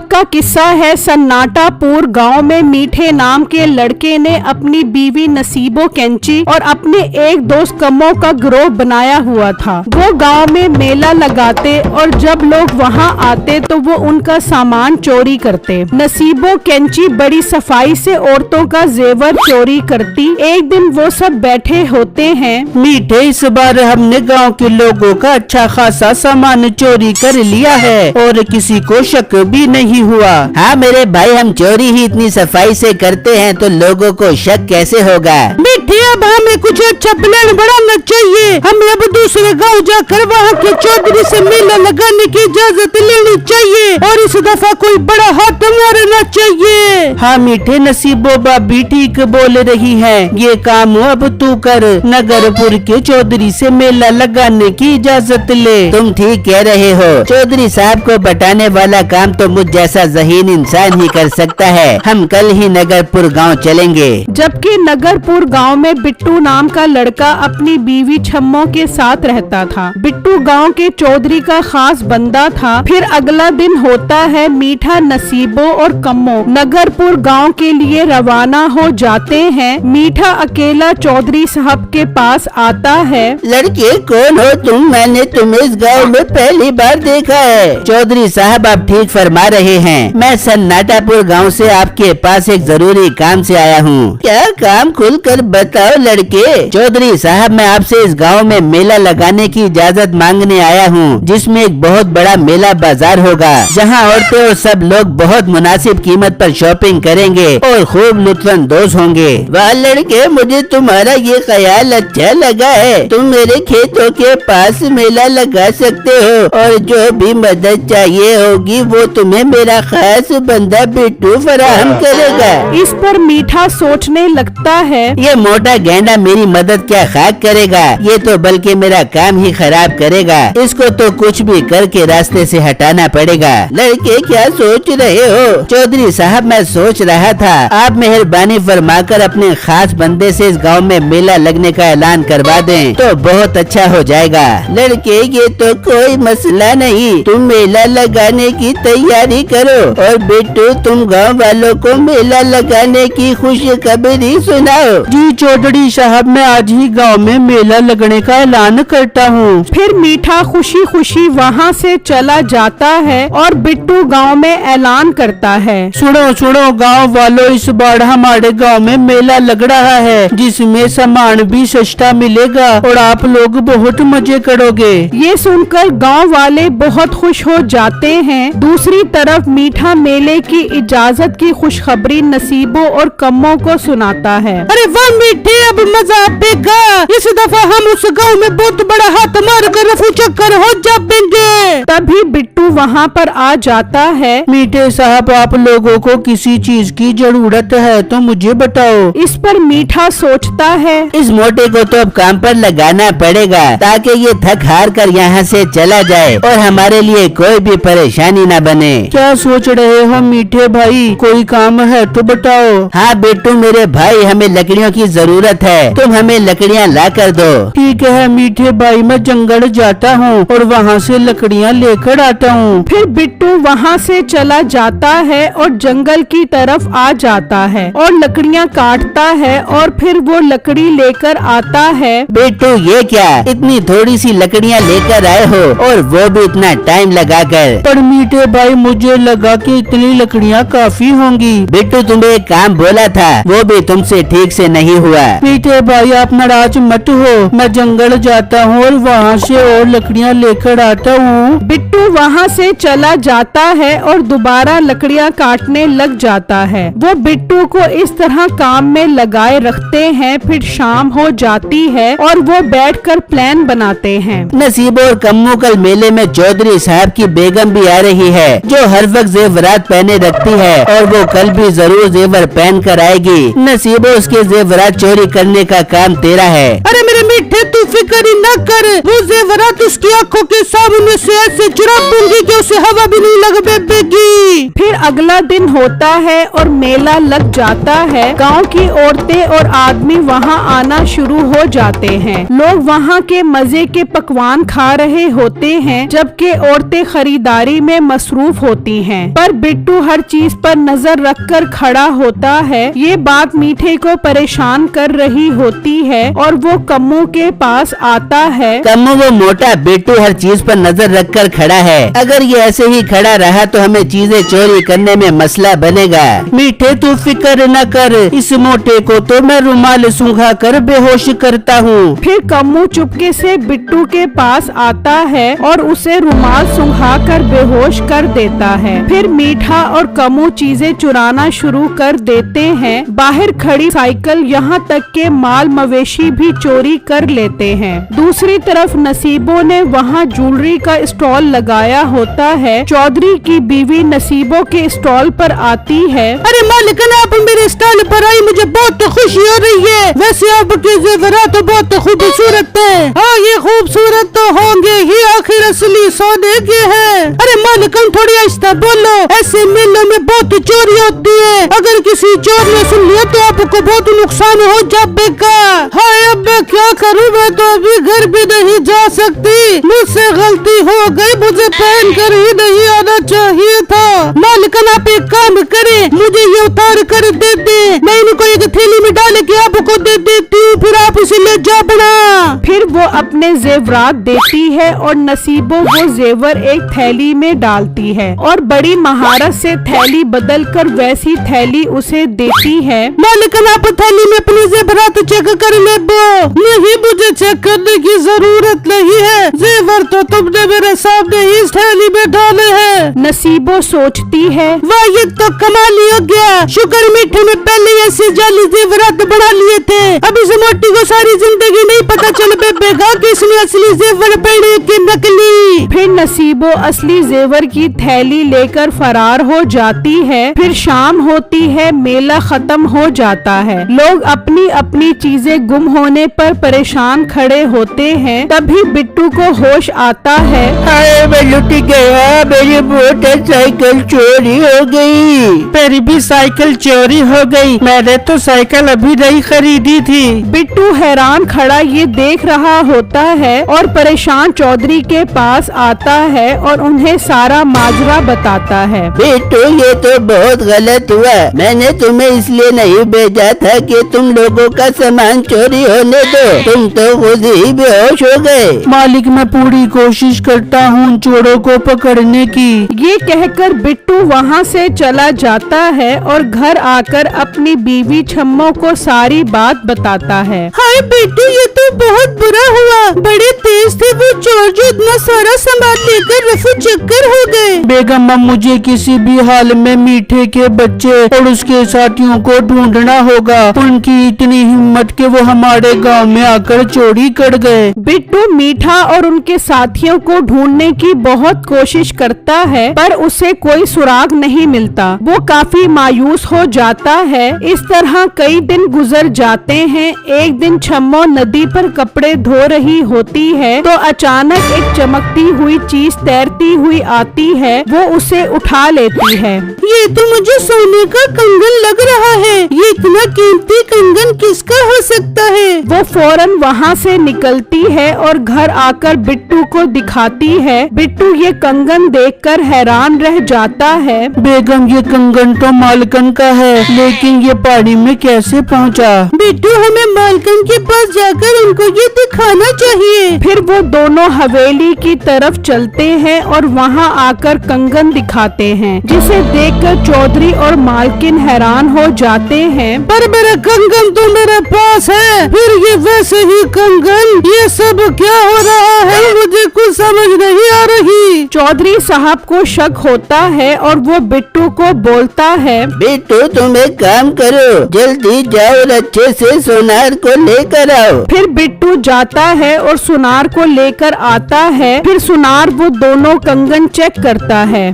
वक्त का किस्सा है। सन्नाटापुर गांव में मीठे नाम के लड़के ने अपनी बीवी नसीबो कैंची और अपने एक दोस्त कमो का गिरोह बनाया हुआ था। वो गांव में मेला लगाते और जब लोग वहां आते तो वो उनका सामान चोरी करते। नसीबो कैंची बड़ी सफाई से औरतों का जेवर चोरी करती। एक दिन वो सब बैठे होते हैं। मीठे, इस बार हमने गांव के लोगों का अच्छा खासा सामान चोरी कर लिया है और किसी को शक भी नहीं हुआ। हाँ मेरे भाई, हम चोरी ही इतनी सफाई से करते हैं तो लोगों को शक कैसे होगा। मीठे, अब हमें कुछ अच्छा प्लान बनाना चाहिए। हमें अब दूसरे गांव जाकर वहाँ के चौधरी से मेला लगाने की इजाजत लेनी चाहिए और इस दफा कोई बड़ा हाथ मारना चाहिए। हाँ मीठे, नसीबो भाभी ठीक बोल रही है। ये काम अब तू कर, नगरपुर के चौधरी से मेला लगाने की इजाजत ले। तुम ठीक कह रहे हो। चौधरी साहब को बताने वाला काम तो मुझ जैसा ज़हीन इंसान ही कर सकता है। हम कल ही नगरपुर गांव चलेंगे। जबकि नगरपुर गांव में बिट्टू नाम का लड़का अपनी बीवी छम्मो के साथ रहता था। बिट्टू गांव के चौधरी का खास बंदा था। फिर अगला दिन होता है। मीठा, नसीबो और कम्मो नगरपुर गांव के लिए रवाना हो जाते हैं। मीठा अकेला चौधरी साहब के पास आता है। लड़के कौन हो तुम? मैंने तुम्हें इस गांव में पहली बार देखा है। चौधरी साहब, आप ठीक फरमा रहे हैं। मैं सन्नाटापुर गांव से आपके पास एक जरूरी काम से आया हूँ। क्या काम? खुलकर बताओ लड़के। चौधरी साहब, मैं आपसे इस गांव में मेला लगाने की इजाजत मांगने आया हूँ, जिसमें एक बहुत बड़ा मेला बाजार होगा, जहाँ औरतें और सब लोग बहुत मुनासिब कीमत पर शॉपिंग करेंगे और खूब लुत्फानंदोज होंगे। वाह लड़के, मुझे तुम्हारा ये ख्याल अच्छा लगा है। तुम मेरे खेतों के पास मेला लगा सकते हो और जो भी मदद चाहिए होगी वो तुम्हें मेरा खास बंदा बिट्टू फराहम करेगा। इस पर मीठा सोचने लगता है। ये मोटा गेंडा मेरी मदद क्या खाक करेगा, ये तो बल्कि मेरा काम ही खराब करेगा। इसको तो कुछ भी करके रास्ते से हटाना पड़ेगा। लड़के क्या सोच रहे हो? चौधरी साहब, मैं सोच रहा था आप मेहरबानी फरमाकर अपने खास बंदे से इस गांव में मेला लगने का ऐलान करवा दें तो बहुत अच्छा हो जाएगा। लड़के, ये तो कोई मसला नहीं, तुम मेला लगाने की तैयारी करो और बिट्टू तुम गांव वालों को मेला लगाने की खुशखबरी सुनाओ। जी चौधरी साहब, मैं आज ही गांव में मेला लगने का ऐलान करता हूँ। फिर मीठा खुशी खुशी वहाँ से चला जाता है और बिट्टू गांव में ऐलान करता है। सुनो सुनो गांव वालों, इस बार हमारे गांव में मेला लग रहा है, जिसमें सामान भी सस्ता मिलेगा और आप लोग बहुत मजे करोगे। ये सुनकर गांव वाले बहुत खुश हो जाते हैं। दूसरी तरफ मीठा मेले की इजाजत की खुशखबरी नसीबो और कम्मो को सुनाता है। अरे वाह मीठे, अब मजा आएगा। इस दफा हम उस गांव में बहुत बड़ा हाथ मार कर रफू चक्कर हो जाएंगे। तभी बिट्टू वहाँ पर आ जाता है। मीठे साहब, आप लोगों को किसी चीज की जरूरत है तो मुझे बताओ। इस पर मीठा सोचता है। इस मोटे को तो अब काम पर लगाना पड़ेगा ताकि ये थक हार कर यहाँ से चला जाए और हमारे लिए कोई भी परेशानी न बने। क्या सोच रहे हो मीठे भाई? कोई काम है तो बताओ। हाँ बिट्टू मेरे भाई, हमें लकड़ियों की जरूरत है, तुम हमें लकड़ियाँ ला कर दो। ठीक है मीठे भाई, मैं जंगल जाता हूँ और वहाँ से लकड़ियाँ लेकर आता हूँ। फिर बिट्टू वहाँ से चला जाता है और जंगल की तरफ आ जाता है और लकड़ियाँ काटता है और फिर वो लकड़ी लेकर आता है। बिट्टू, ये क्या इतनी थोड़ी सी लकड़ियाँ लेकर आए हो और वो भी इतना टाइम लगाकर? पर मीठे भाई, मुझे लगा कि इतनी लकड़ियाँ काफी होंगी। बिट्टू, तुम्हें एक काम बोला था वो भी तुमसे ठीक से नहीं हुआ। मीठे भाई, आप नाराज मत हो, मैं जंगल जाता हूँ और वहाँ से और लकड़ियाँ लेकर आता हूँ। बिट्टू वहाँ से चला जाता है और दोबारा लकड़ियाँ काटने लग जाता है। वो बिट्टू को इस तरह काम में लगाए रखते हैं। फिर शाम हो जाती है और वो बैठकर प्लान बनाते हैं। नसीबो और कम्मो कल मेले में चौधरी साहब की बेगम भी आ रही है, जो हर वक्त जेवरात पहने रखती है और वो कल भी जरूर जेवर पहन कर आएगी। नसीबो उसके जेवरात चोरी करने का काम तेरा है। अरे मेरे मीठे तू फिक्र ही न कर, वो जेवरात उसकी आंखों के सामने से ऐसे चुरा दूंगी कि उसे हवा भी नहीं लग बेगी। फिर अगला दिन होता है और मेला लग जाता है। गांव की औरतें और आदमी वहां आना शुरू हो जाते हैं। लोग वहां के मजे के पकवान खा रहे होते हैं, जबकि औरतें खरीदारी में मसरूफ होती हैं। पर बिट्टू हर चीज पर नजर रखकर खड़ा होता है। ये बात मीठे को परेशान कर रही होती है और वो कम्मू के पास आता है। कम्मू, वो मोटा बिट्टू हर चीज पर नजर रखकर खड़ा है। अगर ये ऐसे ही खड़ा रहा तो हमें चीजें चोरी करने में मसला बनेगा। मीठे तू फिक्र न कर, इस मोटे को तो मैं रुमाल सूंघा कर बेहोश करता हूँ। फिर कम्मू चुपके से बिट्टू के पास आता है और उसे रुमाल सुंघा कर बेहोश कर देता है। फिर मीठा और कम्मू चीजें चुराना शुरू कर देते हैं। बाहर खड़ी साइकिल यहाँ तक के माल मवेशी भी चोरी कर लेते हैं। दूसरी तरफ नसीबो ने वहाँ ज्वेलरी का स्टॉल लगाया होता है। चौधरी की बीवी नसीबो के स्टॉल पर आती है। अरे मालिकन, आप मेरे स्टॉल पर आई, मुझे बहुत खुशी हो रही है। वैसे आपके जेवरात तो बहुत खूबसूरत है। हाँ, ये खूबसूरत तो होंगे ही, आखिर असली सोने के हैं। अरे मालिकन, थोड़ी आहिस्ता बोलो, ऐसे मेलों में बहुत चोरी होती है। अगर किसी चोर ने सुन लिया तो आपको बहुत नुकसान हो जाएगा। हाय, अब मैं क्या करूँ, मैं तो अभी घर भी नहीं जा सकती। मुझसे गलती हो गई, मुझे पहन कर ही नहीं आना चाहिए था। मालिकन, आप एक काम करें, मुझे ये उतार कर दे दे, मैं इनको एक थैली में डाल के आपको दे देती हूँ, फिर आप इसे ले जा बना। फिर वो अपने जेवरात देती है और नसीबो वो जेवर एक थैली में डालती है और बड़ी महारत से थैली बदलकर वैसी थैली उसे देती है। मालिकन, आप थैली में अपनी जेवरात चेक कर ले। नहीं, मुझे चेक करने की जरूरत नहीं है, जेवर तो तुमने मेरे सामने ही इस थैली में डाले हैं। नसीबो सोचती है, वाह, ये तो कमाल ही हो गया। शुक्र मीठे में पहले ऐसे जाली जेवरात बना लिए थे। अब इस मोटी को सारी जिंदगी नहीं पता चल पाएगा कि इसने असली जेवर पहने कि नकली। फिर नसीबो असली जेवर की थैली लेकर फरार हो जाती है। फिर शाम होती है, मेला खत्म हो जाता है। लोग अपनी अपनी चीजें गुम होने पर परेशान खड़े होते हैं। तभी बिट्टू को होश आता है। हाय, मैं लुट गया, मेरी मोटरसाइकिल चोरी हो गई। मेरी भी साइकिल चोरी हो गई, मैंने तो साइकिल अभी नहीं खरीदी थी। बिट्टू हैरान खड़ा ये देख रहा होता है और परेशान चौधरी के पास आता है और उन्हें सारा माजरा बताता है। बिट्टू, ये तो बहुत गलत हुआ। मैंने तुम्हें इसलिए नहीं भेजा था कि तुम लोगों का सामान चोरी होने दो, तुम तो खुद ही बेहोश हो गए। मालिक, मैं पूरी कोशिश करता हूँ चोरों को पकड़ने की। ये कहकर बिट्टू वहाँ से चला जाता है और घर आकर अपनी बीवी छम्मो को सारी बात बताता है। हाय बिट्टू, ये तो बहुत बुरा हुआ, बड़े तेज थे वो चोर जो इतना सारा सामान लेकर रफू चक्कर हो गए। बेगम, मुझे किसी भी हाल में मीठे के बच्चे और उसके साथियों को ढूंढना होगा। उनकी इतनी हिम्मत कि वो हमारे गांव में आकर चोरी कर गए। बिट्टू मीठा और उनके साथियों को ढूंढने की बहुत कोशिश करता है, पर उसे कोई सुराग नहीं मिलता। वो काफी मायूस हो जाता है। इस तरह कई दिन गुजर जाते हैं। एक दिन छम्मो नदी पर कपड़े धो रही होती है तो अचानक एक चमकती हुई चीज तैरती हुई आती है। वो उसे उठा लेती है। ये तो मुझे सोने का कंगन लग रहा है। ये इतना कीमती कंगन किसका हो सकता है? वो फौरन वहाँ से निकलती है और घर आकर बिट्टू को दिखाती है। बिट्टू ये कंगन देखकर हैरान रह जाता है। बेगम, ये कंगन तो मालकन का है, लेकिन ये पानी में कैसे पहुंचा? बिट्टू, हमें मालकन के पास जाकर उनको ये दिखाना चाहिए। फिर वो दोनों हवेली की तरफ चलते हैं और वहाँ आकर कंगन दिखाते हैं, जिसे देखकर चौधरी और मालकिन हैरान हो जाते हैं। पर मेरा कंगन तो मेरे पास है, फिर ये वैसे ही कंगन, ये सब क्या हो रहा है? मुझे कुछ समझ नहीं आ रही। चौधरी साहब को शक होता है और वो बिट्टू को बोलता है, बिट्टू, तुम एक काम करो, जल्दी जाओ और अच्छे से सोनार को ले लेकर आओ। फिर बिट्टू जाता है और सुनार को लेकर आता है। फिर सुनार वो दोनों कंगन चेक करता है।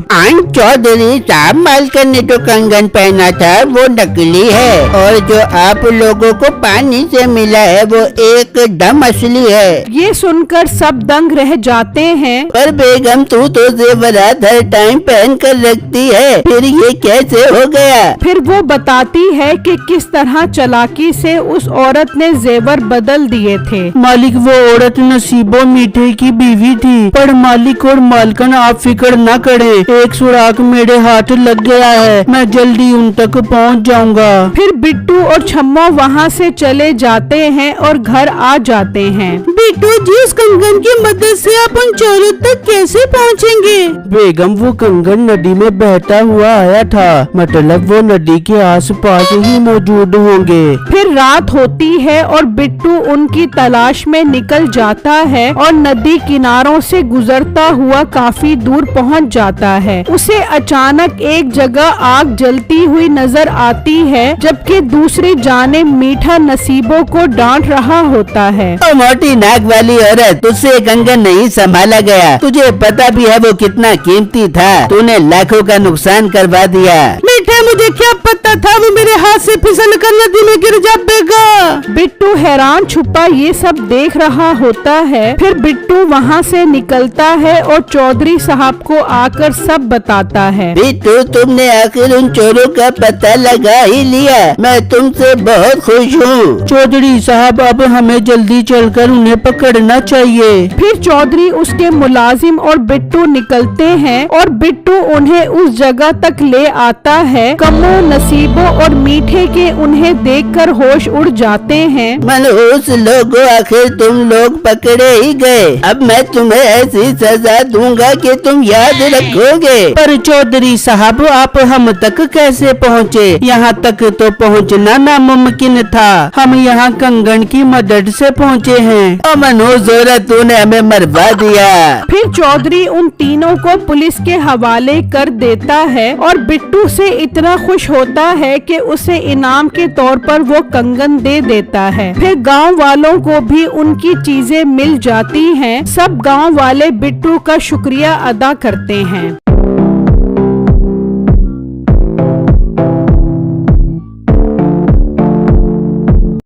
चौधरी साहब, मालकन ने जो कंगन पहना था वो नकली है और जो आप लोगों को पानी से मिला है वो एकदम असली है। ये सुनकर सब दंग रह जाते हैं। पर बेगम, तू तो जेवरात हर टाइम पहन कर रखती है, फिर ये कैसे हो गया? फिर वो बताती है कि किस तरह चालाकी से उस औरत ने जेवर बदल दिए थे। मालिक, वो औरत नसीबो मीठे की बीवी थी, पर मालिक और मालकन आप फिक्र न करें, एक सुराग मेरे हाथ लग गया है, मैं जल्दी उन तक पहुंच जाऊंगा। फिर बिट्टू और छम्मो वहाँ से चले जाते हैं और घर आ जाते हैं। बिट्टू जी, इस कंगन की मदद से आप उन चोरों तक कैसे पहुंचेंगे? बेगम, वो कंगन नदी में बहता हुआ आया था, मतलब वो नदी के आसपास ही मौजूद होंगे। फिर रात होती है और बिट्टू उनकी तलाश में निकल जाता है और नदी किनारों से गुजरता हुआ काफी दूर पहुंच जाता है। उसे अचानक एक जगह आग जलती हुई नजर आती है, जबकि दूसरी जाने मीठा नसीबों को डांट रहा होता है। ओ मोटी नाक वाली औरत, तुझसे कंगन नहीं संभाला गया, तुझे पता भी है वो कितना कीमती था, तूने लाखों का नुकसान करवा दिया। मीठे, मुझे क्या पता था वो मेरे हाथ से फिसल कर नदी में गिर जाएगा। बिट्टू हैरान छुपा ये सब देख रहा होता है। फिर बिट्टू वहाँ से निकलता है और चौधरी साहब को आकर सब बताता है। बिट्टू, तुमने आखिर उन चोरों का पता लगा ही लिया, मैं तुमसे बहुत खुश हूँ। चौधरी साहब, अब हमें जल्दी चलकर उन्हें पकड़ना चाहिए। फिर चौधरी, उसके मुलाजिम और बिट्टू निकलते हैं और बिट्टू उन्हें उस जगह तक ले आता है। कमो, नसीबो और मीठे के उन्हें देखकर होश उड़ जाते हैं। मनहूस लोगों, आखिर तुम लोग पकड़े ही गए, अब मैं तुम्हें ऐसी सजा दूंगा कि तुम याद रखोगे। पर चौधरी साहब, आप हम तक कैसे पहुँचे? यहाँ तक तो पहुँचना नामुमकिन था, हम यहाँ कंगन की मदद से पहुँचे हैं। मनहूस औरत, तूने हमें मरवा दिया। फिर चौधरी उन तीनों को पुलिस के हवाले कर देता है और बिट्टू से इतना खुश होता है कि उसे इनाम के तौर पर वो कंगन दे देता है। फिर गांव वालों को भी उनकी चीजें मिल जाती हैं। सब गांव वाले बिट्टू का शुक्रिया अदा करते हैं।